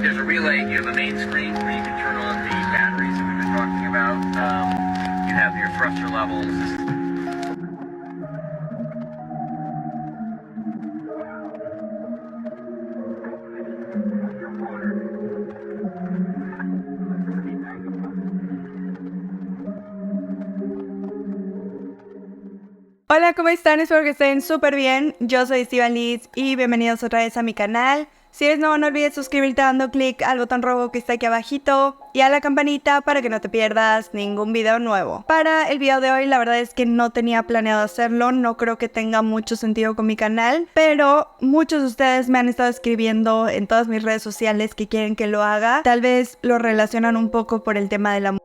There's a relay. You have a main screen where you can turn on the batteries that we've been talking about. You have your thruster levels. Hola, ¿cómo están? Espero que estén súper bien. Yo soy Estival Liz y bienvenidos otra vez a mi canal. Si eres nuevo, no olvides suscribirte dando clic al botón rojo que está aquí abajito y a la campanita para que no te pierdas ningún video nuevo. Para el video de hoy, la verdad es que no tenía planeado hacerlo, no creo que tenga mucho sentido con mi canal, pero muchos de ustedes me han estado escribiendo en todas mis redes sociales que quieren que lo haga. Tal vez lo relacionan un poco por el tema de la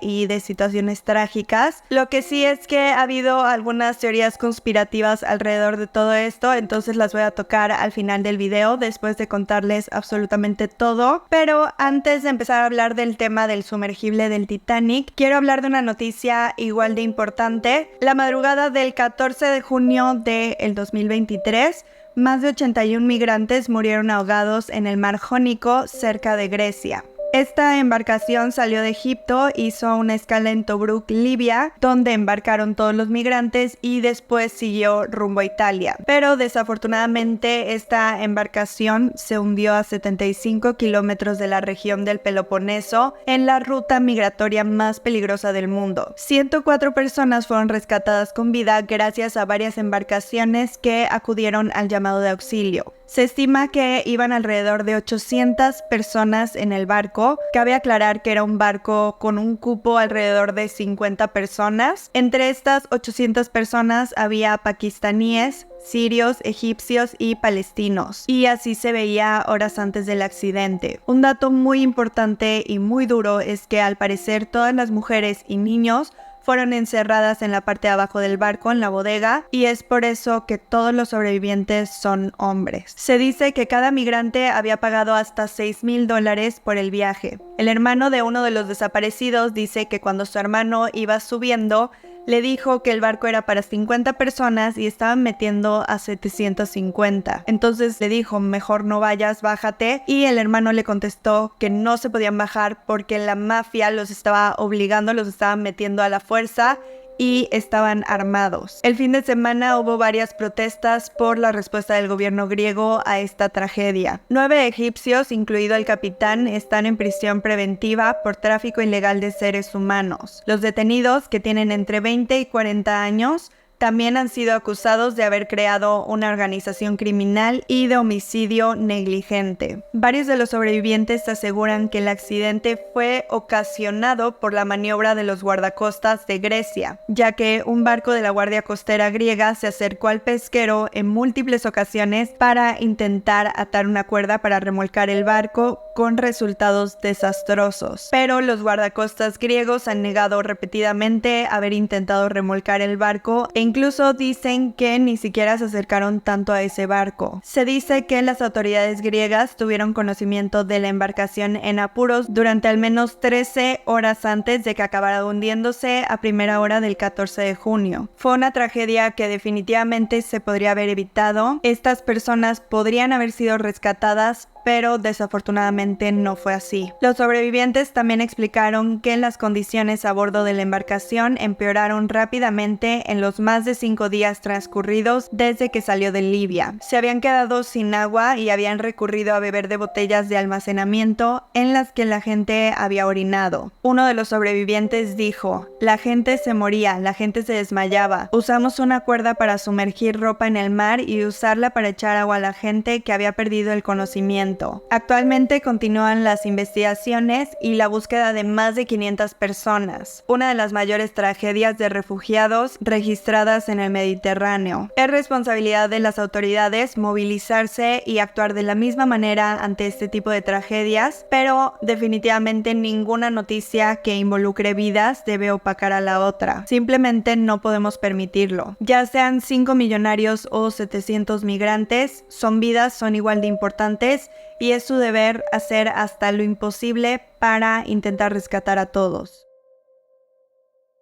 y de situaciones trágicas. Lo que sí es que ha habido algunas teorías conspirativas alrededor de todo esto, entonces las voy a tocar al final del video después de contarles absolutamente todo. Pero antes de empezar a hablar del tema del sumergible del Titanic, quiero hablar de una noticia igual de importante. La madrugada del 14 de junio del 2023, más de 81 migrantes murieron ahogados en el mar Jónico cerca de Grecia. Esta embarcación salió de Egipto, hizo una escala en Tobruk, Libia, donde embarcaron todos los migrantes y después siguió rumbo a Italia. Pero desafortunadamente esta embarcación se hundió a 75 kilómetros de la región del Peloponeso, en la ruta migratoria más peligrosa del mundo. 104 personas fueron rescatadas con vida gracias a varias embarcaciones que acudieron al llamado de auxilio. Se estima que iban alrededor de 800 personas en el barco. Cabe aclarar que era un barco con un cupo alrededor de 50 personas. Entre estas 800 personas había pakistaníes, sirios, egipcios y palestinos. Y así se veía horas antes del accidente. Un dato muy importante y muy duro es que al parecer todas las mujeres y niños fueron encerradas en la parte de abajo del barco, en la bodega, y es por eso que todos los sobrevivientes son hombres. Se dice que cada migrante había pagado hasta $6,000 por el viaje. El hermano de uno de los desaparecidos dice que cuando su hermano iba subiendo, le dijo que el barco era para 50 personas y estaban metiendo a 750. Entonces le dijo, mejor no vayas, bájate. Y el hermano le contestó que no se podían bajar porque la mafia los estaba obligando, los estaban metiendo a la fuerza y estaban armados. El fin de semana hubo varias protestas por la respuesta del gobierno griego a esta tragedia. 9 egipcios, incluido el capitán, están en prisión preventiva por tráfico ilegal de seres humanos. Los detenidos, que tienen entre 20 y 40 años, también han sido acusados de haber creado una organización criminal y de homicidio negligente. Varios de los sobrevivientes aseguran que el accidente fue ocasionado por la maniobra de los guardacostas de Grecia, ya que un barco de la Guardia Costera griega se acercó al pesquero en múltiples ocasiones para intentar atar una cuerda para remolcar el barco, con resultados desastrosos. Pero los guardacostas griegos han negado repetidamente haber intentado remolcar el barco e incluso dicen que ni siquiera se acercaron tanto a ese barco. Se dice que las autoridades griegas tuvieron conocimiento de la embarcación en apuros durante al menos 13 horas antes de que acabara hundiéndose a primera hora del 14 de junio. Fue una tragedia que definitivamente se podría haber evitado. Estas personas podrían haber sido rescatadas, pero desafortunadamente no fue así. Los sobrevivientes también explicaron que las condiciones a bordo de la embarcación empeoraron rápidamente en los más de 5 días transcurridos desde que salió de Libia. Se habían quedado sin agua y habían recurrido a beber de botellas de almacenamiento en las que la gente había orinado. Uno de los sobrevivientes dijo, la gente se moría, la gente se desmayaba. Usamos una cuerda para sumergir ropa en el mar y usarla para echar agua a la gente que había perdido el conocimiento. Actualmente continúan las investigaciones y la búsqueda de más de 500 personas, una de las mayores tragedias de refugiados registradas en el Mediterráneo. Es responsabilidad de las autoridades movilizarse y actuar de la misma manera ante este tipo de tragedias, pero definitivamente ninguna noticia que involucre vidas debe opacar a la otra. Simplemente no podemos permitirlo. Ya sean 5 millonarios o 700 migrantes, son vidas, son igual de importantes y es su deber hacer hasta lo imposible para intentar rescatar a todos.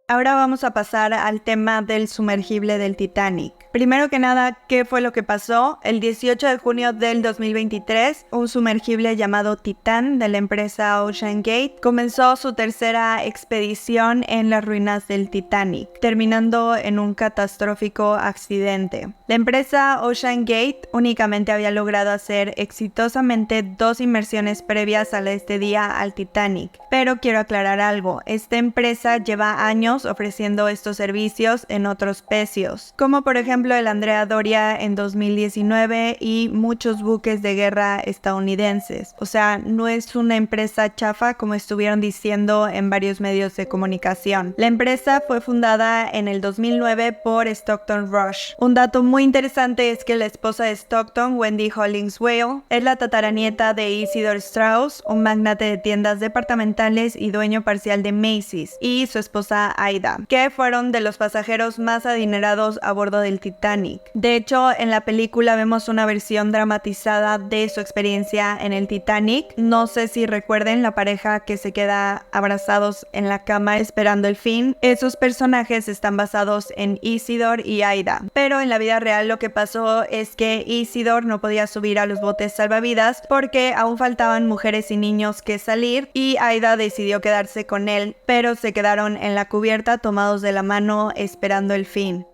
Ahora vamos a pasar al tema del sumergible del Titanic. Primero que nada, ¿qué fue lo que pasó? El 18 de junio del 2023, un sumergible llamado Titan de la empresa Ocean Gate comenzó su tercera expedición en las ruinas del Titanic, terminando en un catastrófico accidente. La empresa Ocean Gate únicamente había logrado hacer exitosamente 2 inmersiones previas a este día al Titanic, pero quiero aclarar algo, esta empresa lleva años ofreciendo estos servicios en otros pecios, como por ejemplo el Andrea Doria en 2019 y muchos buques de guerra estadounidenses. O sea, no es una empresa chafa como estuvieron diciendo en varios medios de comunicación. La empresa fue fundada en el 2009 por Stockton Rush. Un dato muy interesante es que la esposa de Stockton, Wendy Hollingsworth, es la tataranieta de Isidor Straus, un magnate de tiendas departamentales y dueño parcial de Macy's, y su esposa Aida, que fueron de los pasajeros más adinerados a bordo del Titanic. De hecho, en la película vemos una versión dramatizada de su experiencia en el Titanic. No sé si recuerden la pareja que se queda abrazados en la cama esperando el fin. Esos personajes están basados en Isidor y Aida, pero en la vida real lo que pasó es que Isidor no podía subir a los botes salvavidas porque aún faltaban mujeres y niños que salir, y Aida decidió quedarse con él, pero se quedaron en la cubierta tomados de la mano esperando el fin.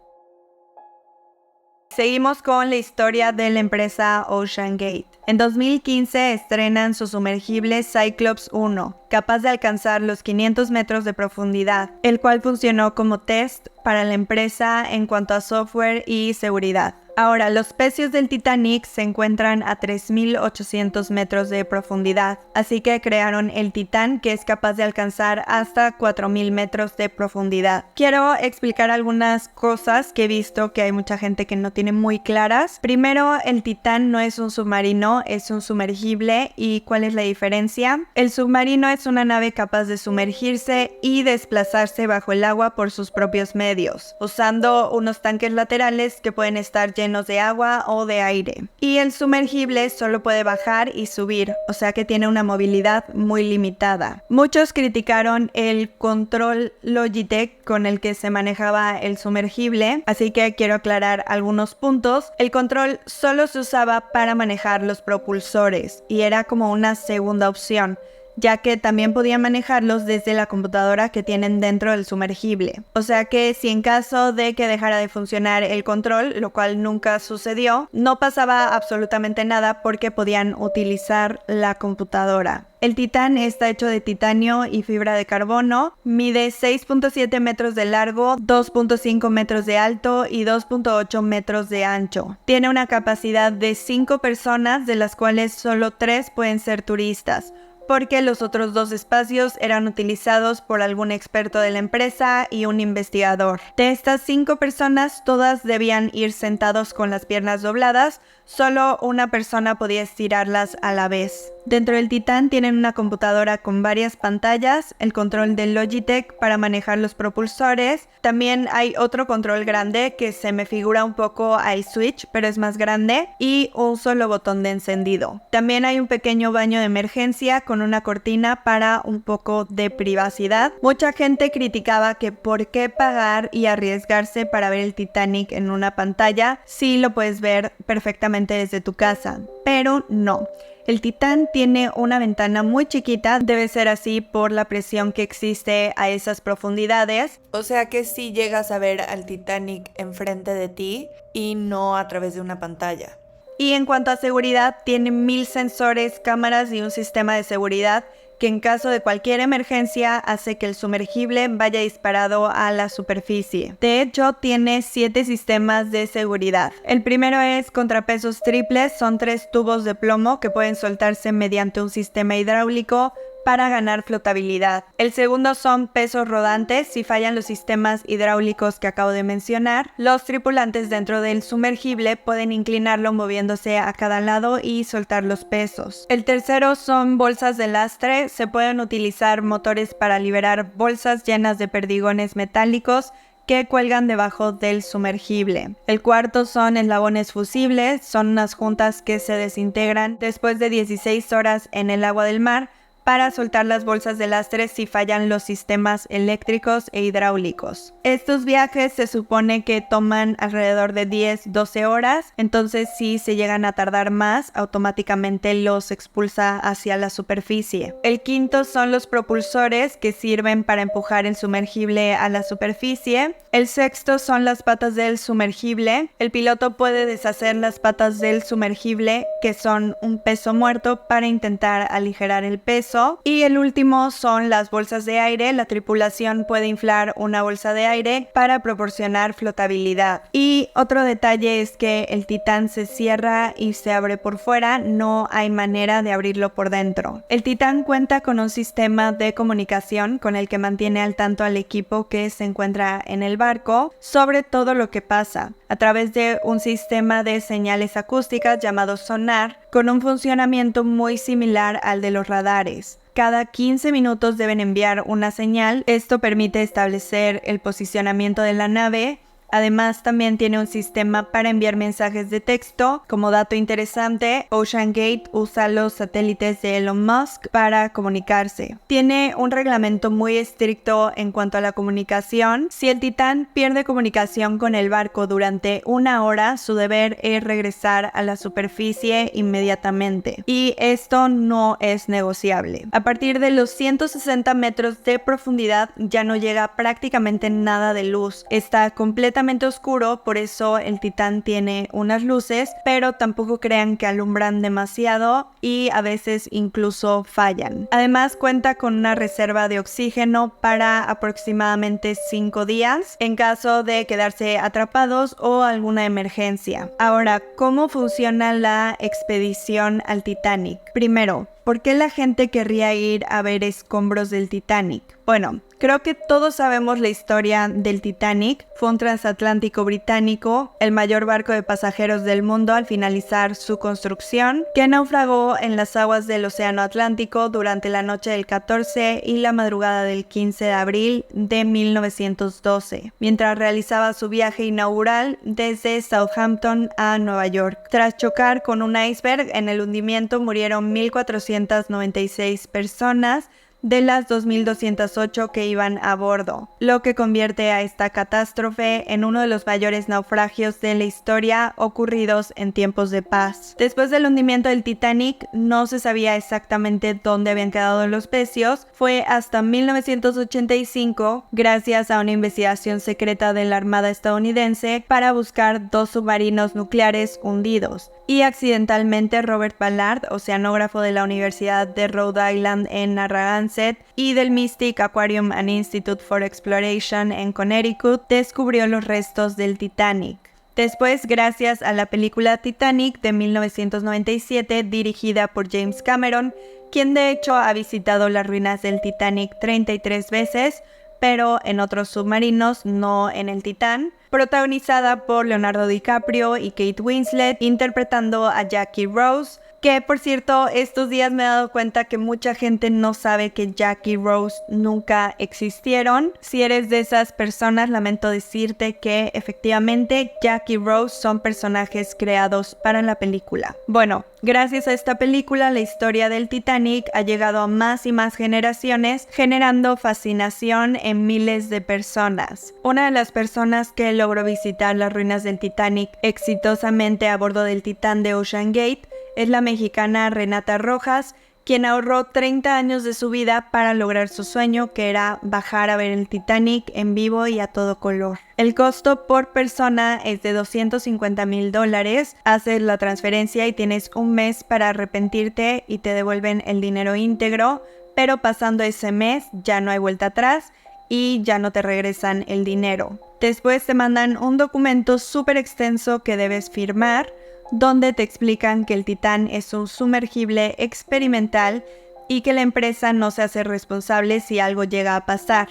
Seguimos con la historia de la empresa Ocean Gate. En 2015 estrenan su sumergible Cyclops 1, capaz de alcanzar los 500 metros de profundidad, el cual funcionó como test para la empresa en cuanto a software y seguridad. Ahora, los pecios del Titanic se encuentran a 3.800 metros de profundidad, así que crearon el Titán, que es capaz de alcanzar hasta 4.000 metros de profundidad. Quiero explicar algunas cosas que he visto que hay mucha gente que no tiene muy claras. Primero, el Titán no es un submarino, es un sumergible. ¿Y cuál es la diferencia? El submarino es una nave capaz de sumergirse y desplazarse bajo el agua por sus propios medios, usando unos tanques laterales que pueden estar llenos de agua o de aire. Y el sumergible solo puede bajar y subir, o sea que tiene una movilidad muy limitada. Muchos criticaron el control Logitech con el que se manejaba el sumergible, así que quiero aclarar algunos puntos. El control solo se usaba para manejar los propulsores y era como una segunda opción, ya que también podían manejarlos desde la computadora que tienen dentro del sumergible. O sea que si en caso de que dejara de funcionar el control, lo cual nunca sucedió, no pasaba absolutamente nada porque podían utilizar la computadora. El Titán está hecho de titanio y fibra de carbono, mide 6.7 metros de largo, 2.5 metros de alto y 2.8 metros de ancho. Tiene una capacidad de 5 personas, de las cuales solo 3 pueden ser turistas, porque los otros 2 espacios eran utilizados por algún experto de la empresa y un investigador. De estas 5 personas, todas debían ir sentados con las piernas dobladas, solo una persona podía estirarlas a la vez. Dentro del Titán tienen una computadora con varias pantallas, el control de Logitech para manejar los propulsores. También hay otro control grande que se me figura un poco a iSwitch, pero es más grande, y un solo botón de encendido. También hay un pequeño baño de emergencia con una cortina para un poco de privacidad. Mucha gente criticaba que por qué pagar y arriesgarse para ver el Titanic en una pantalla si lo puedes ver perfectamente desde tu casa, pero no. El Titán tiene una ventana muy chiquita, debe ser así por la presión que existe a esas profundidades. O sea que sí llegas a ver al Titanic enfrente de ti y no a través de una pantalla. Y en cuanto a seguridad, tiene 1000 sensores, cámaras y un sistema de seguridad que en caso de cualquier emergencia hace que el sumergible vaya disparado a la superficie. De hecho, tiene 7 sistemas de seguridad. El primero es contrapesos triples, son 3 tubos de plomo que pueden soltarse mediante un sistema hidráulico para ganar flotabilidad. El segundo son pesos rodantes. Si fallan los sistemas hidráulicos que acabo de mencionar, los tripulantes dentro del sumergible pueden inclinarlo moviéndose a cada lado y soltar los pesos. El tercero son bolsas de lastre. Se pueden utilizar motores para liberar bolsas llenas de perdigones metálicos que cuelgan debajo del sumergible. El cuarto son eslabones fusibles. Son unas juntas que se desintegran después de 16 horas en el agua del mar, para soltar las bolsas de lastre si fallan los sistemas eléctricos e hidráulicos. Estos viajes se supone que toman alrededor de 10-12 horas, entonces si se llegan a tardar más, automáticamente los expulsa hacia la superficie. El quinto son los propulsores que sirven para empujar el sumergible a la superficie. El sexto son las patas del sumergible. El piloto puede deshacer las patas del sumergible, que son un peso muerto, para intentar aligerar el peso. Y el último son las bolsas de aire. La tripulación puede inflar una bolsa de aire para proporcionar flotabilidad. Y otro detalle es que el Titán se cierra y se abre por fuera, no hay manera de abrirlo por dentro. El Titán cuenta con un sistema de comunicación con el que mantiene al tanto al equipo que se encuentra en el barco sobre todo lo que pasa, a través de un sistema de señales acústicas llamado sonar, con un funcionamiento muy similar al de los radares. Cada 15 minutos deben enviar una señal. Esto permite establecer el posicionamiento de la nave. Además, también tiene un sistema para enviar mensajes de texto. Como dato interesante, OceanGate usa los satélites de Elon Musk para comunicarse. Tiene un reglamento muy estricto en cuanto a la comunicación. Si el Titán pierde comunicación con el barco durante 1 hora, su deber es regresar a la superficie inmediatamente. Y esto no es negociable. A partir de los 160 metros de profundidad ya no llega prácticamente nada de luz. Está completamente oscuro, por eso el Titán tiene unas luces, pero tampoco crean que alumbran demasiado y a veces incluso fallan. Además cuenta con una reserva de oxígeno para aproximadamente 5 días en caso de quedarse atrapados o alguna emergencia. Ahora, ¿cómo funciona la expedición al Titanic? Primero, ¿por qué la gente querría ir a ver escombros del Titanic? Bueno, creo que todos sabemos la historia del Titanic. Fue un transatlántico británico, el mayor barco de pasajeros del mundo al finalizar su construcción, que naufragó en las aguas del Océano Atlántico durante la noche del 14 y la madrugada del 15 de abril de 1912, mientras realizaba su viaje inaugural desde Southampton a Nueva York. Tras chocar con un iceberg en el hundimiento, murieron 1,496 personas de las 2,208 que iban a bordo, lo que convierte a esta catástrofe en uno de los mayores naufragios de la historia ocurridos en tiempos de paz. Después del hundimiento del Titanic, no se sabía exactamente dónde habían quedado los pecios. Fue hasta 1985, gracias a una investigación secreta de la Armada estadounidense para buscar 2 submarinos nucleares hundidos. Y accidentalmente Robert Ballard, oceanógrafo de la Universidad de Rhode Island en Narragansett y del Mystic Aquarium and Institute for Exploration en Connecticut, descubrió los restos del Titanic. Después, gracias a la película Titanic de 1997, dirigida por James Cameron, quien de hecho ha visitado las ruinas del Titanic 33 veces, pero en otros submarinos, no en el Titán, protagonizada por Leonardo DiCaprio y Kate Winslet, interpretando a Jackie Rose, que por cierto, estos días me he dado cuenta que mucha gente no sabe que Jackie Rose nunca existieron. Si eres de esas personas, lamento decirte que efectivamente Jackie Rose son personajes creados para la película. Bueno, gracias a esta película, la historia del Titanic ha llegado a más y más generaciones, generando fascinación en miles de personas. Una de las personas que logró visitar las ruinas del Titanic exitosamente a bordo del Titán de OceanGate es la mexicana Renata Rojas, quien ahorró 30 años de su vida para lograr su sueño, que era bajar a ver el Titanic en vivo y a todo color. El costo por persona es de $250,000. Haces la transferencia y tienes un mes para arrepentirte y te devuelven el dinero íntegro, pero pasando ese mes ya no hay vuelta atrás y ya no te regresan el dinero. Después te mandan un documento súper extenso que debes firmar, donde te explican que el Titán es un sumergible experimental y que la empresa no se hace responsable si algo llega a pasar,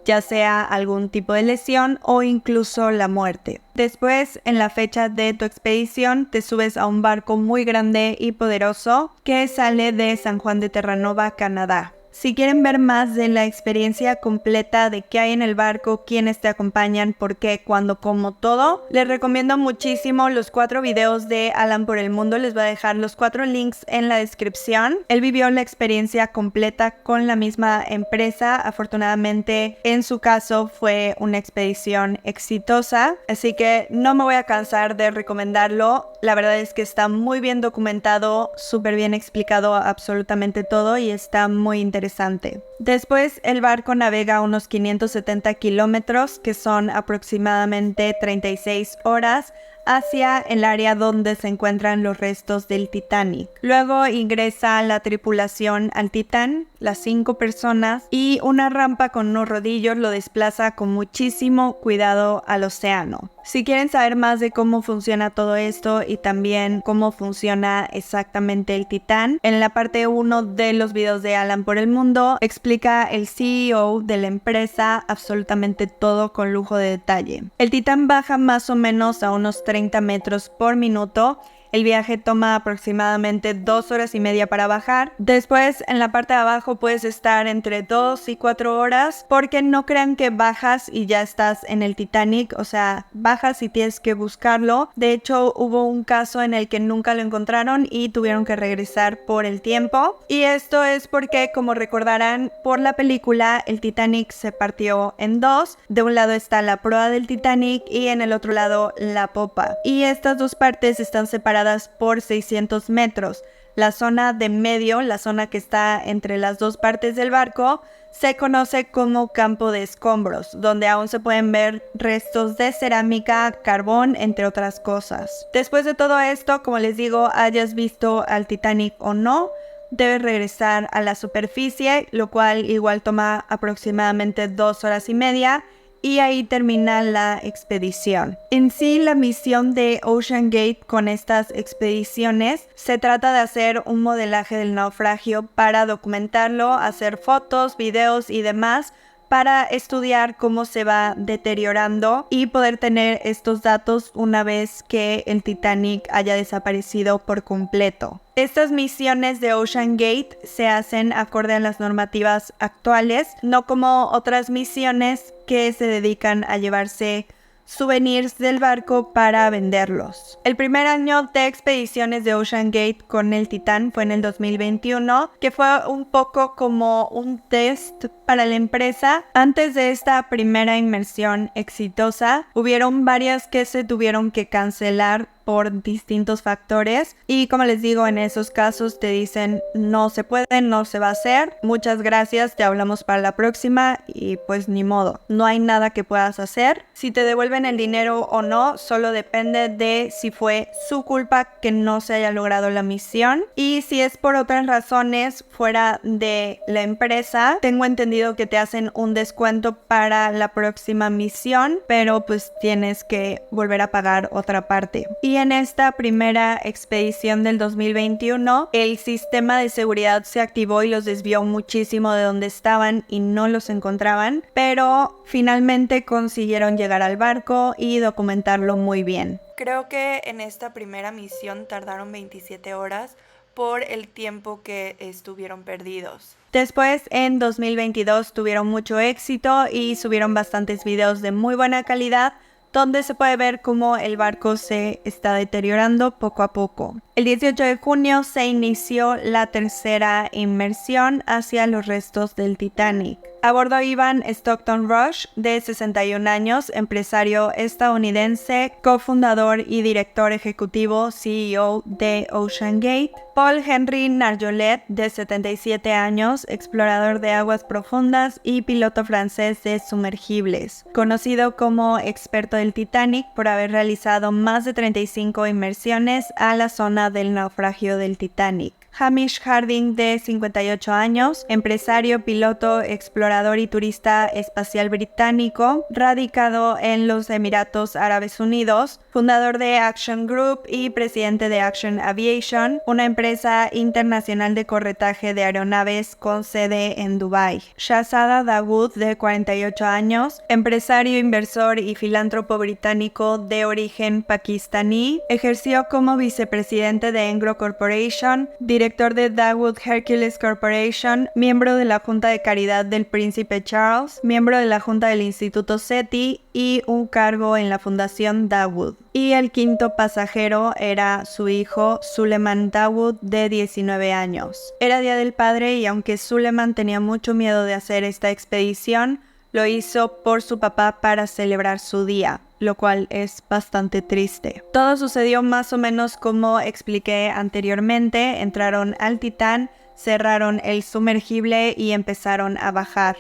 ya sea algún tipo de lesión o incluso la muerte. Después, en la fecha de tu expedición, te subes a un barco muy grande y poderoso que sale de San Juan de Terranova, Canadá. Si quieren ver más de la experiencia completa de qué hay en el barco, quiénes te acompañan, por qué, cuándo, cómo, todo, les recomiendo muchísimo los 4 videos de Alan por el Mundo. Les voy a dejar los 4 links en la descripción. Él vivió la experiencia completa con la misma empresa. Afortunadamente, en su caso, fue una expedición exitosa, así que no me voy a cansar de recomendarlo. La verdad es que está muy bien documentado, súper bien explicado absolutamente todo y está muy interesante. Después, el barco navega unos 570 kilómetros, que son aproximadamente 36 horas, hacia el área donde se encuentran los restos del Titanic. Luego ingresa la tripulación al Titán, las 5 personas, y una rampa con unos rodillos lo desplaza con muchísimo cuidado al océano. Si quieren saber más de cómo funciona todo esto y también cómo funciona exactamente el Titán, en la parte 1 de los videos de Alan por el Mundo explica el CEO de la empresa absolutamente todo con lujo de detalle. El Titán baja más o menos a unos 30 metros por minuto. El viaje toma aproximadamente 2 horas y media para bajar. Después, en la parte de abajo puedes estar entre 2 y 4 horas, porque no crean que bajas y ya estás en el Titanic. O sea, bajas y tienes que buscarlo. De hecho, hubo un caso en el que nunca lo encontraron y tuvieron que regresar por el tiempo. Y esto es porque, como recordarán, por la película, el Titanic se partió en 2. De un lado está la proa del Titanic y en el otro lado la popa. Y estas 2 partes están separadas por 600 metros. La zona de medio, la zona que está entre las 2 partes del barco, se conoce como campo de escombros, donde aún se pueden ver restos de cerámica, carbón, entre otras cosas. Después de todo esto, como les digo, hayas visto al Titanic o no, debes regresar a la superficie, lo cual igual toma aproximadamente 2 horas y media. Y ahí termina la expedición. En sí, la misión de Ocean Gate con estas expediciones se trata de hacer un modelaje del naufragio para documentarlo, hacer fotos, videos y demás, para estudiar cómo se va deteriorando y poder tener estos datos una vez que el Titanic haya desaparecido por completo. Estas misiones de Ocean Gate se hacen acorde a las normativas actuales, no como otras misiones que se dedican a llevarse souvenirs del barco para venderlos. El primer año de expediciones de Ocean Gate con el Titán fue en el 2021, que fue un poco como un test para la empresa. Antes de esta primera inmersión exitosa, hubieron varias que se tuvieron que cancelar por distintos factores y, como les digo, en esos casos te dicen no se puede, no se va a hacer, muchas gracias, te hablamos para la próxima y pues ni modo, no hay nada que puedas hacer. Si te devuelven el dinero o no solo depende de si fue su culpa que no se haya logrado la misión, y si es por otras razones fuera de la empresa, tengo entendido que te hacen un descuento para la próxima misión, pero pues tienes que volver a pagar otra parte. Y en esta primera expedición del 2021, el sistema de seguridad se activó y los desvió muchísimo de donde estaban y no los encontraban, pero finalmente consiguieron llegar al barco y documentarlo muy bien. Creo que en esta primera misión tardaron 27 horas por el tiempo que estuvieron perdidos. Después, en 2022, tuvieron mucho éxito y subieron bastantes videos de muy buena calidad, donde se puede ver cómo el barco se está deteriorando poco a poco. El 18 de junio se inició la tercera inmersión hacia los restos del Titanic. A bordo iban Stockton Rush, de 61 años, empresario estadounidense, cofundador y director ejecutivo CEO de Ocean Gate; Paul Henry Nargeolet, de 77 años, explorador de aguas profundas y piloto francés de sumergibles, conocido como experto del Titanic por haber realizado más de 35 inmersiones a la zona del naufragio del Titanic; Hamish Harding, de 58 años, empresario, piloto, explorador y turista espacial británico, radicado en los Emiratos Árabes Unidos, fundador de Action Group y presidente de Action Aviation, una empresa internacional de corretaje de aeronaves con sede en Dubái; Shahzada Dawood, de 48 años, empresario, inversor y filántropo británico de origen pakistaní, ejerció como vicepresidente de Engro Corporation, director de Dawood Hercules Corporation, miembro de la Junta de Caridad del Príncipe Charles, miembro de la Junta del Instituto SETI y un cargo en la Fundación Dawood. Y el quinto pasajero era su hijo Suleiman Dawood, de 19 años. Era Día del Padre y aunque Suleiman tenía mucho miedo de hacer esta expedición, lo hizo por su papá para celebrar su día, lo cual es bastante triste. Todo sucedió más o menos como expliqué anteriormente. Entraron al Titán, cerraron el sumergible y empezaron a bajar.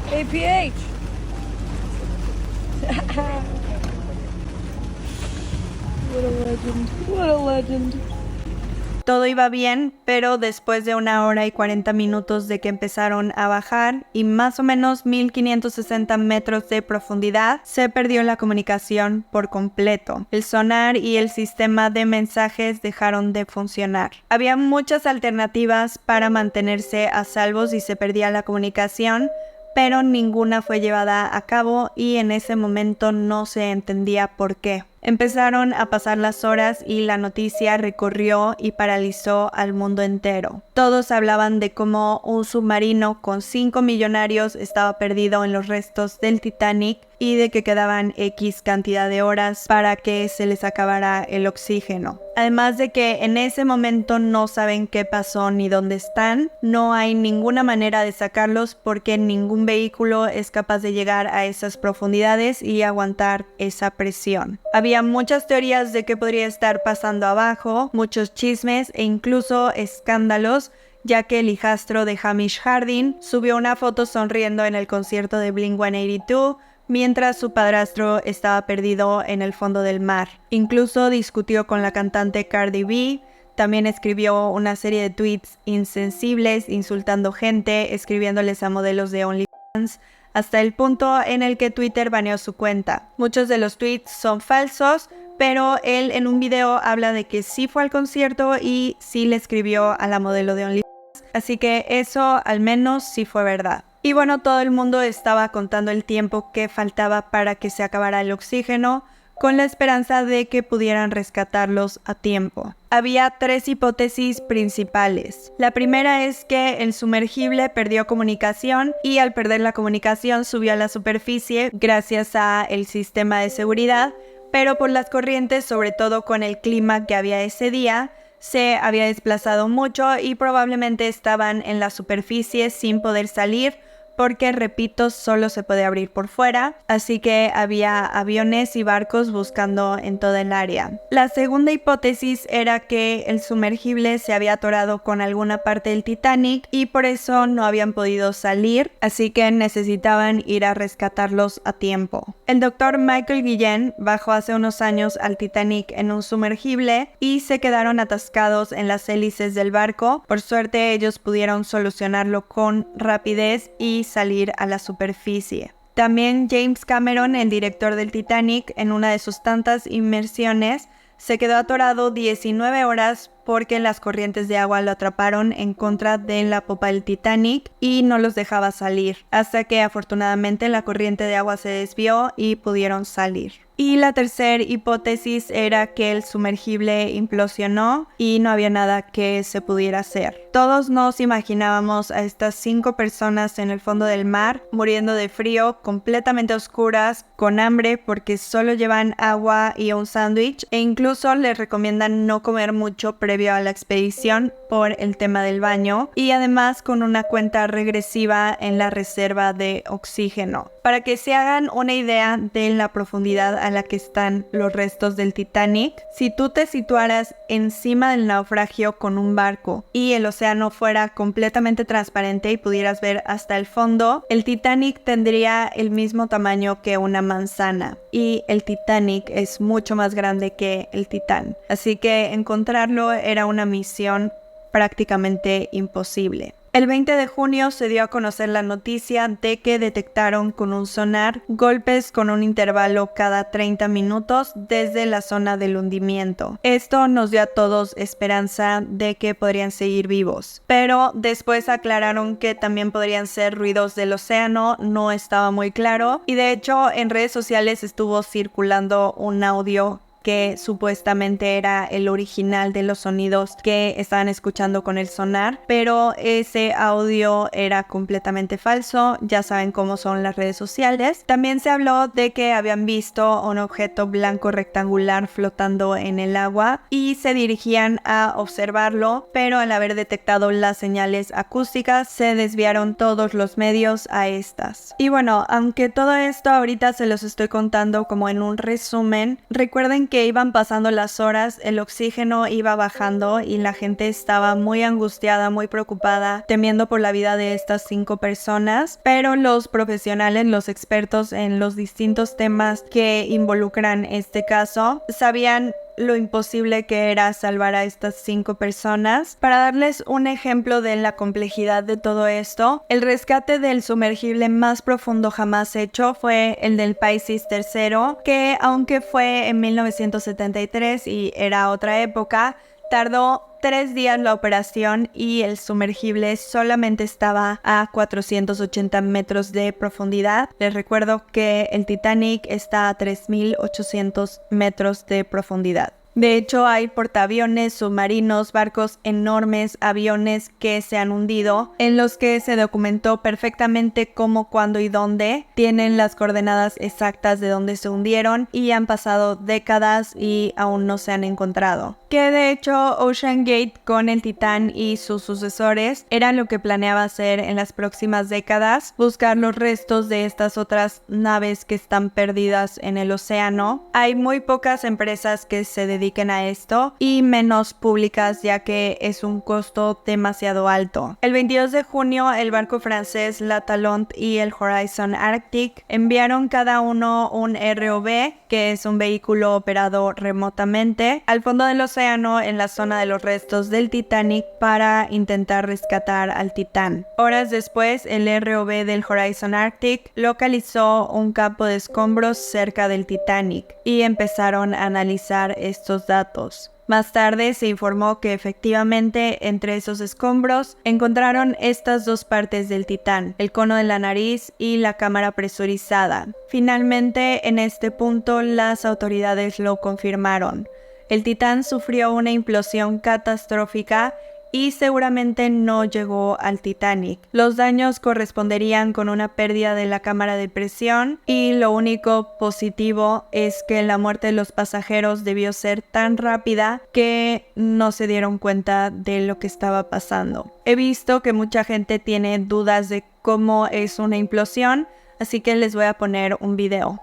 APH. What a legend. What a legend. Todo iba bien, pero después de 1 hora y 40 minutos de que empezaron a bajar y más o menos 1560 metros de profundidad, se perdió la comunicación por completo. El sonar y el sistema de mensajes dejaron de funcionar. Había muchas alternativas para mantenerse a salvo si se perdía la comunicación, pero ninguna fue llevada a cabo y en ese momento no se entendía por qué. Empezaron a pasar las horas y la noticia recorrió y paralizó al mundo entero. Todos hablaban de cómo un submarino con 5 millonarios estaba perdido en los restos del Titanic y de que quedaban X cantidad de horas para que se les acabara el oxígeno. Además de que en ese momento no saben qué pasó ni dónde están, no hay ninguna manera de sacarlos porque ningún vehículo es capaz de llegar a esas profundidades y aguantar esa presión. Había muchas teorías de qué podría estar pasando abajo, muchos chismes e incluso escándalos, ya que el hijastro de Hamish Harding subió una foto sonriendo en el concierto de Blink-182, mientras su padrastro estaba perdido en el fondo del mar. Incluso discutió con la cantante Cardi B, también escribió una serie de tweets insensibles, insultando gente, escribiéndoles a modelos de OnlyFans, hasta el punto en el que Twitter baneó su cuenta. Muchos de los tweets son falsos, pero él en un video habla de que sí fue al concierto y sí le escribió a la modelo de OnlyFans, así que eso al menos sí fue verdad. Y bueno, todo el mundo estaba contando el tiempo que faltaba para que se acabara el oxígeno, con la esperanza de que pudieran rescatarlos a tiempo. Había 3 hipótesis principales. La primera es que el sumergible perdió comunicación y al perder la comunicación subió a la superficie gracias al sistema de seguridad, pero por las corrientes, sobre todo con el clima que había ese día, se había desplazado mucho y probablemente estaban en la superficie sin poder salir, porque, repito, solo se puede abrir por fuera, así que había aviones y barcos buscando en toda el área. La segunda hipótesis era que el sumergible se había atorado con alguna parte del Titanic y por eso no habían podido salir, así que necesitaban ir a rescatarlos a tiempo. El doctor Michael Guillen bajó hace unos años al Titanic en un sumergible y se quedaron atascados en las hélices del barco. Por suerte ellos pudieron solucionarlo con rapidez y salir a la superficie. También James Cameron, el director del Titanic, en una de sus tantas inmersiones, se quedó atorado 19 horas porque las corrientes de agua lo atraparon en contra de la popa del Titanic y no los dejaba salir, hasta que afortunadamente la corriente de agua se desvió y pudieron salir. Y la tercera hipótesis era que el sumergible implosionó y no había nada que se pudiera hacer. Todos nos imaginábamos a estas 5 personas en el fondo del mar, muriendo de frío, completamente oscuras, con hambre porque solo llevan agua y un sándwich, e incluso les recomiendan no comer mucho previo a la expedición por el tema del baño, y además con una cuenta regresiva en la reserva de oxígeno. Para que se hagan una idea de la profundidad a la que están los restos del Titanic, si tú te situaras encima del naufragio con un barco y el océano fuera completamente transparente y pudieras ver hasta el fondo, el Titanic tendría el mismo tamaño que una manzana, y el Titanic es mucho más grande que el Titán, así que encontrarlo era una misión prácticamente imposible. El 20 de junio se dio a conocer la noticia de que detectaron con un sonar golpes con un intervalo cada 30 minutos desde la zona del hundimiento. Esto nos dio a todos esperanza de que podrían seguir vivos, pero después aclararon que también podrían ser ruidos del océano, no estaba muy claro, y de hecho en redes sociales estuvo circulando un audio que supuestamente era el original de los sonidos que estaban escuchando con el sonar, pero ese audio era completamente falso. Ya saben cómo son las redes sociales. También se habló de que habían visto un objeto blanco rectangular flotando en el agua y se dirigían a observarlo, pero al haber detectado las señales acústicas se desviaron todos los medios a estas. Y bueno, aunque todo esto ahorita se los estoy contando como en un resumen, recuerden que iban pasando las horas, el oxígeno iba bajando y la gente estaba muy angustiada, muy preocupada, temiendo por la vida de estas 5 personas, pero los profesionales, los expertos en los distintos temas que involucran este caso, sabían lo imposible que era salvar a estas 5 personas. Para darles un ejemplo de la complejidad de todo esto, el rescate del sumergible más profundo jamás hecho fue el del Pisces III, que aunque fue en 1973 y era otra época, tardó 3 días la operación y el sumergible solamente estaba a 480 metros de profundidad. Les recuerdo que el Titanic está a 3.800 metros de profundidad. De hecho, hay portaaviones, submarinos, barcos enormes, aviones que se han hundido, en los que se documentó perfectamente cómo, cuándo y dónde. Tienen las coordenadas exactas de dónde se hundieron y han pasado décadas y aún no se han encontrado. Que de hecho Ocean Gate con el Titán y sus sucesores era lo que planeaba hacer en las próximas décadas, buscar los restos de estas otras naves que están perdidas en el océano. Hay muy pocas empresas que se dedican a esto y menos públicas, ya que es un costo demasiado alto. El 22 de junio el barco francés La Talente y el Horizon Arctic enviaron cada uno un ROV, que es un vehículo operado remotamente, al fondo del océano en la zona de los restos del Titanic para intentar rescatar al Titán. Horas después, el ROV del Horizon Arctic localizó un campo de escombros cerca del Titanic y empezaron a analizar estos datos. Más tarde se informó que efectivamente entre esos escombros encontraron estas 2 partes del Titán, el cono de la nariz y la cámara presurizada. Finalmente, en este punto las autoridades lo confirmaron. El Titán sufrió una implosión catastrófica y seguramente no llegó al Titanic. Los daños corresponderían con una pérdida de la cámara de presión y lo único positivo es que la muerte de los pasajeros debió ser tan rápida que no se dieron cuenta de lo que estaba pasando. He visto que mucha gente tiene dudas de cómo es una implosión, así que les voy a poner un video.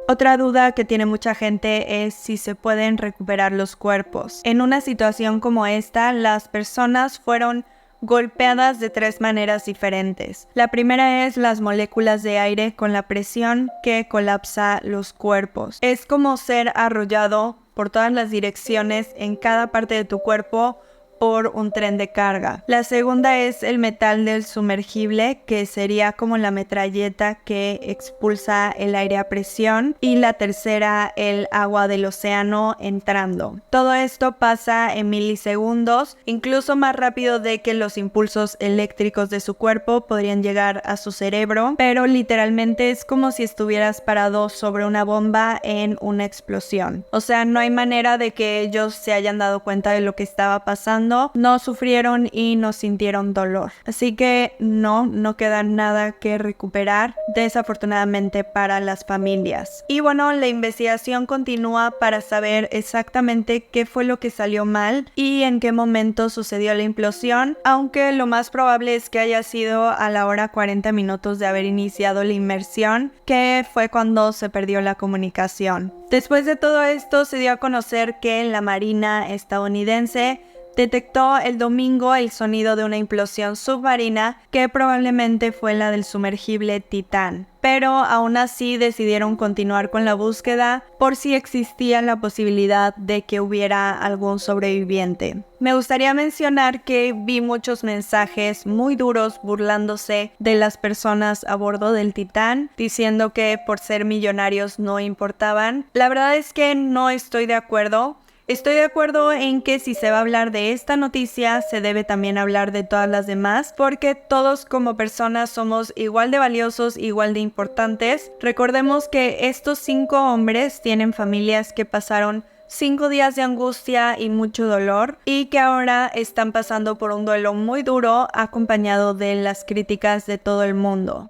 Otra duda que tiene mucha gente es si se pueden recuperar los cuerpos. En una situación como esta, las personas fueron golpeadas de 3 maneras diferentes. La primera es las moléculas de aire con la presión que colapsa los cuerpos. Es como ser arrollado por todas las direcciones en cada parte de tu cuerpo por un tren de carga. La segunda es el metal del sumergible, que sería como la metralleta que expulsa el aire a presión, y la tercera, el agua del océano entrando. Todo esto pasa en milisegundos, incluso más rápido de que los impulsos eléctricos de su cuerpo podrían llegar a su cerebro, pero literalmente es como si estuvieras parado sobre una bomba en una explosión. O sea, no hay manera de que ellos se hayan dado cuenta de lo que estaba pasando, no sufrieron y no sintieron dolor. Así que no queda nada que recuperar, desafortunadamente para las familias. Y bueno, la investigación continúa para saber exactamente qué fue lo que salió mal y en qué momento sucedió la implosión, aunque lo más probable es que haya sido a la hora 40 minutos de haber iniciado la inmersión, que fue cuando se perdió la comunicación. Después de todo esto, se dio a conocer que la Marina estadounidense detectó el domingo el sonido de una implosión submarina que probablemente fue la del sumergible Titán. Pero aún así decidieron continuar con la búsqueda por si existía la posibilidad de que hubiera algún sobreviviente. Me gustaría mencionar que vi muchos mensajes muy duros burlándose de las personas a bordo del Titán, diciendo que por ser millonarios no importaban. La verdad es que no estoy de acuerdo. Estoy de acuerdo en que si se va a hablar de esta noticia, se debe también hablar de todas las demás, porque todos como personas somos igual de valiosos, igual de importantes. Recordemos que estos 5 hombres tienen familias que pasaron 5 días de angustia y mucho dolor, y que ahora están pasando por un duelo muy duro, acompañado de las críticas de todo el mundo.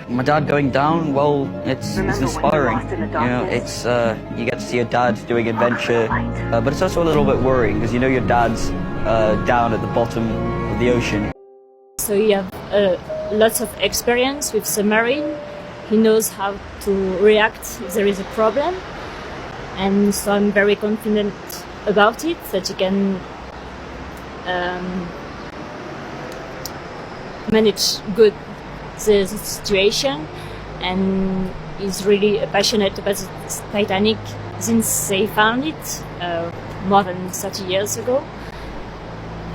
My dad going down, well, it's inspiring. You know, it's you get to see your dad doing adventure, but it's also a little bit worrying because you know your dad's down at the bottom of the ocean. So he has lots of experience with submarine. He knows how to react if there is a problem, and so I'm very confident about it that he can manage good the situation, and is really passionate about the Titanic since they found it more than 30 years ago.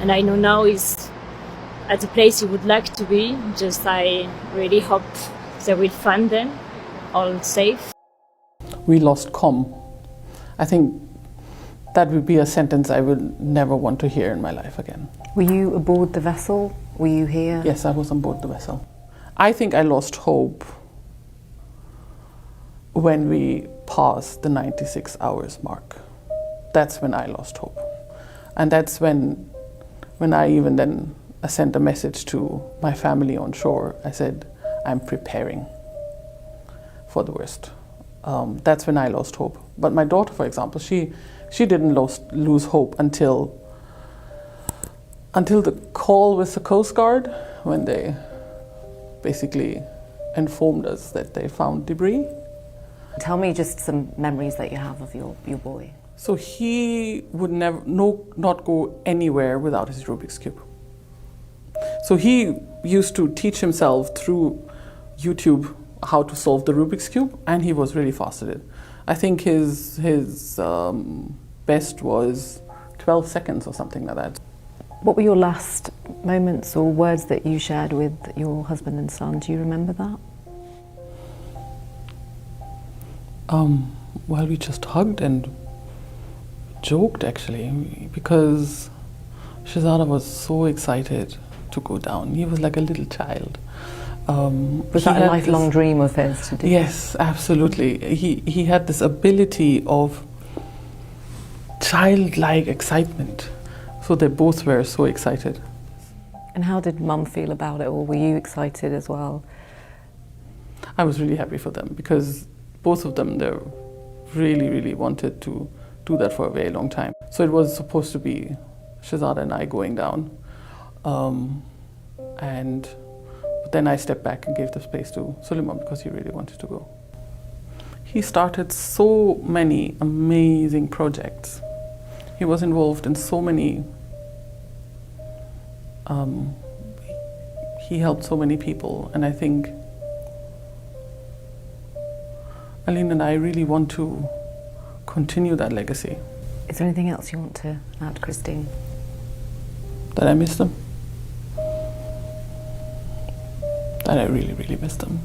And I know now he's at the place he would like to be. Just I really hope they will find them all safe. We lost comm. I think that would be a sentence I would never want to hear in my life again. Were you aboard the vessel? Were you here? Yes, I was on board the vessel. I think I lost hope when we passed the 96 hours mark. That's when I lost hope. And that's when I even then sent a message to my family on shore. I said, I'm preparing for the worst. That's when I lost hope. But my daughter, for example, she didn't lose hope until the call with the Coast Guard, when they basically informed us that they found debris. Tell me just some memories that you have of your boy. So he would not go anywhere without his Rubik's Cube. So he used to teach himself through YouTube how to solve the Rubik's Cube, and he was really fast at it. I think his best was 12 seconds or something like that. What were your last moments or words that you shared with your husband and son? Do you remember that? Well, we just hugged and joked, actually, because Shahzada was so excited to go down. He was like a little child. Was that a lifelong dream of his to do? Yes, absolutely. He had this ability of childlike excitement. So they both were so excited. And how did Mum feel about it, or were you excited as well? I was really happy for them because both of them, they really, really wanted to do that for a very long time. So it was supposed to be Shahzada and I going down. But then I stepped back and gave the space to Suleiman because he really wanted to go. He started so many amazing projects. He was involved in so many, he helped so many people, and I think Aline and I really want to continue that legacy. Is there anything else you want to add, Christine? That I miss them. That I really, really miss them.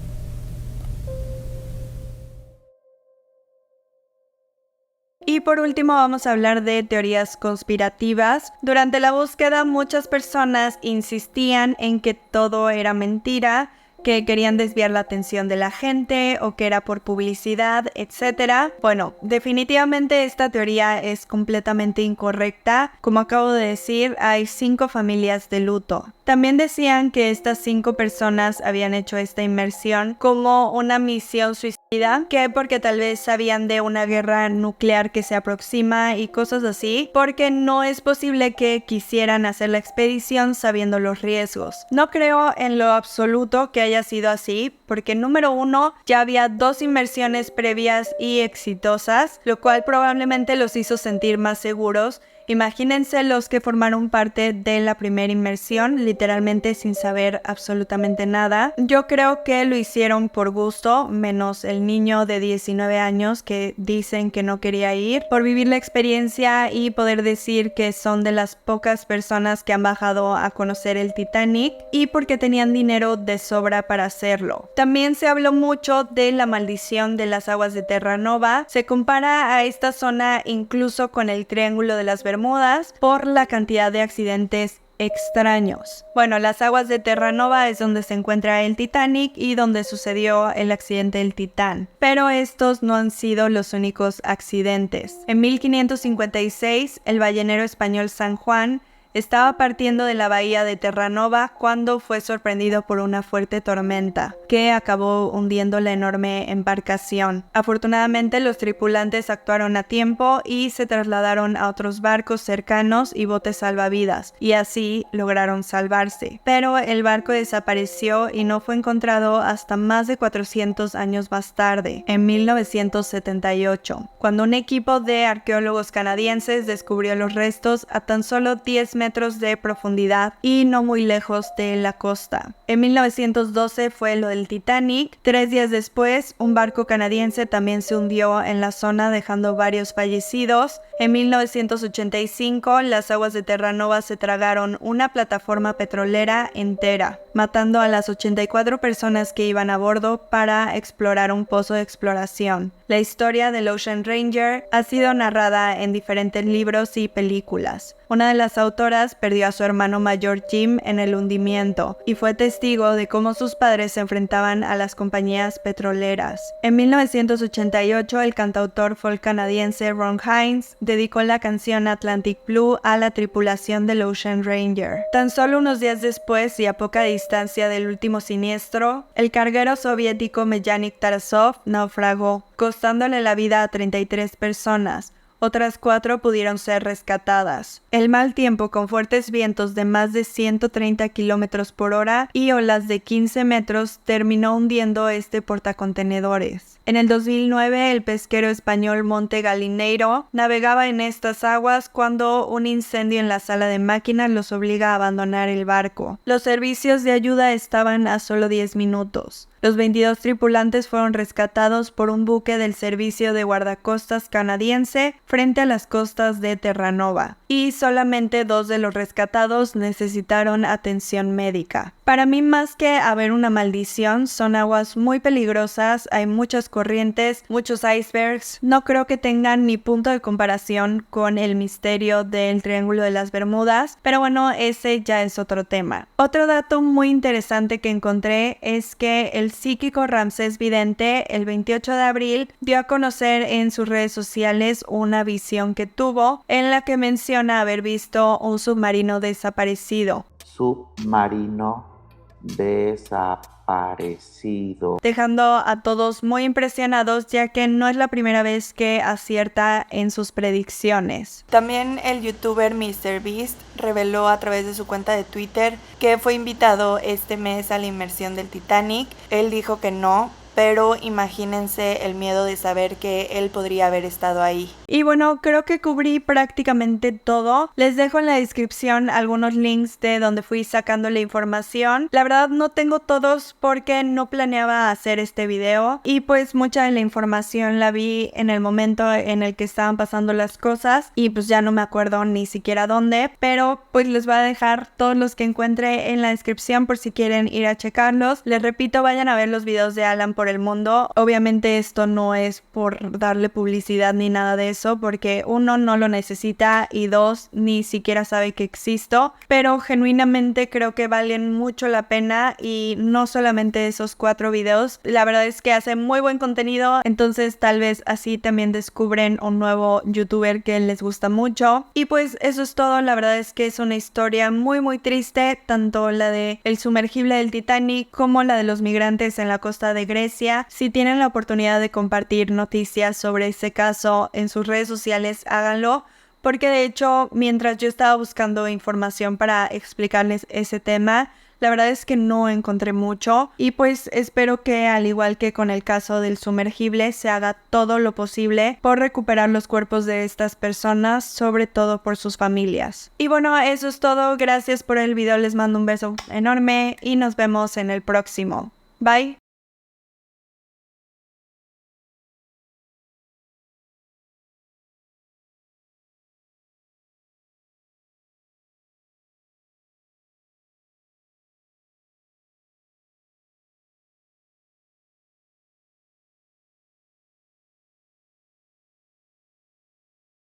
Y por último vamos a hablar de teorías conspirativas. Durante la búsqueda muchas personas insistían en que todo era mentira, que querían desviar la atención de la gente o que era por publicidad, etc. Bueno, definitivamente esta teoría es completamente incorrecta. Como acabo de decir, hay 5 familias de luto. También decían que estas 5 personas habían hecho esta inmersión como una misión suicida, que porque tal vez sabían de una guerra nuclear que se aproxima y cosas así, porque no es posible que quisieran hacer la expedición sabiendo los riesgos. No creo en lo absoluto que haya sido así, porque número 1, ya había 2 inmersiones previas y exitosas, lo cual probablemente los hizo sentir más seguros. Imagínense los que formaron parte de la primera inmersión, literalmente sin saber absolutamente nada. Yo creo que lo hicieron por gusto, menos el niño de 19 años que dicen que no quería ir, por vivir la experiencia y poder decir que son de las pocas personas que han bajado a conocer el Titanic y porque tenían dinero de sobra para hacerlo. También se habló mucho de la maldición de las aguas de Terranova. Se compara a esta zona incluso con el Triángulo de las Bermudas por la cantidad de accidentes extraños. Bueno, las aguas de Terranova es donde se encuentra el Titanic y donde sucedió el accidente del Titán. Pero estos no han sido los únicos accidentes. En 1556, el ballenero español San Juan estaba partiendo de la bahía de Terranova cuando fue sorprendido por una fuerte tormenta que acabó hundiendo la enorme embarcación. Afortunadamente, los tripulantes actuaron a tiempo y se trasladaron a otros barcos cercanos y botes salvavidas, y así lograron salvarse. Pero el barco desapareció y no fue encontrado hasta más de 400 años más tarde, en 1978, cuando un equipo de arqueólogos canadienses descubrió los restos a tan solo 10 metros de profundidad y no muy lejos de la costa. En 1912 fue lo del Titanic. 3 días después, un barco canadiense también se hundió en la zona, dejando varios fallecidos. En 1985, las aguas de Terranova se tragaron una plataforma petrolera entera, matando a las 84 personas que iban a bordo para explorar un pozo de exploración. La historia del Ocean Ranger ha sido narrada en diferentes libros y películas. Una de las autoras perdió a su hermano mayor Jim en el hundimiento y fue testigo de cómo sus padres se enfrentaban a las compañías petroleras. En 1988, el cantautor folk canadiense Ron Hynes dedicó la canción Atlantic Blue a la tripulación del Ocean Ranger. Tan solo unos días después y a poca distancia del último siniestro, el carguero soviético Melnik Tarasov naufragó, costándole la vida a 33 personas. Otras 4 pudieron ser rescatadas. El mal tiempo, con fuertes vientos de más de 130 kilómetros por hora y olas de 15 metros, terminó hundiendo este portacontenedores. En el 2009, el pesquero español Monte Galineiro navegaba en estas aguas cuando un incendio en la sala de máquinas los obliga a abandonar el barco. Los servicios de ayuda estaban a solo 10 minutos. Los 22 tripulantes fueron rescatados por un buque del servicio de guardacostas canadiense frente a las costas de Terranova, y solamente 2 de los rescatados necesitaron atención médica. Para mí, más que haber una maldición, son aguas muy peligrosas, hay muchas corrientes, muchos icebergs. No creo que tengan ni punto de comparación con el misterio del Triángulo de las Bermudas, pero bueno, ese ya es otro tema. Otro dato muy interesante que encontré es que el psíquico Ramsés Vidente, el 28 de abril, dio a conocer en sus redes sociales una visión que tuvo, en la que menciona haber visto un submarino desaparecido. Submarino desaparecido. Dejando a todos muy impresionados, ya que no es la primera vez que acierta en sus predicciones. También el youtuber MrBeast reveló a través de su cuenta de Twitter que fue invitado este mes a la inmersión del Titanic. Él dijo que no, pero imagínense el miedo de saber que él podría haber estado ahí. Y bueno, creo que cubrí prácticamente todo. Les dejo en la descripción algunos links de donde fui sacando la información. La verdad no tengo todos porque no planeaba hacer este video, y pues mucha de la información la vi en el momento en el que estaban pasando las cosas y pues ya no me acuerdo ni siquiera dónde, pero pues les voy a dejar todos los que encuentre en la descripción por si quieren ir a checarlos. Les repito, vayan a ver los videos de Alan por por el mundo. Obviamente esto no es por darle publicidad ni nada de eso, porque uno, no lo necesita, y dos, ni siquiera sabe que existo, pero genuinamente creo que valen mucho la pena, y no solamente esos 4 videos, la verdad es que hacen muy buen contenido, entonces tal vez así también descubren un nuevo youtuber que les gusta mucho. Y pues eso es todo. La verdad es que es una historia muy muy triste, tanto la de el sumergible del Titanic como la de los migrantes en la costa de Grecia. Si tienen la oportunidad de compartir noticias sobre ese caso en sus redes sociales, háganlo, porque de hecho mientras yo estaba buscando información para explicarles ese tema, la verdad es que no encontré mucho, y pues espero que, al igual que con el caso del sumergible, se haga todo lo posible por recuperar los cuerpos de estas personas, sobre todo por sus familias. Y bueno, eso es todo. Gracias por el video, les mando un beso enorme y nos vemos en el próximo. Bye.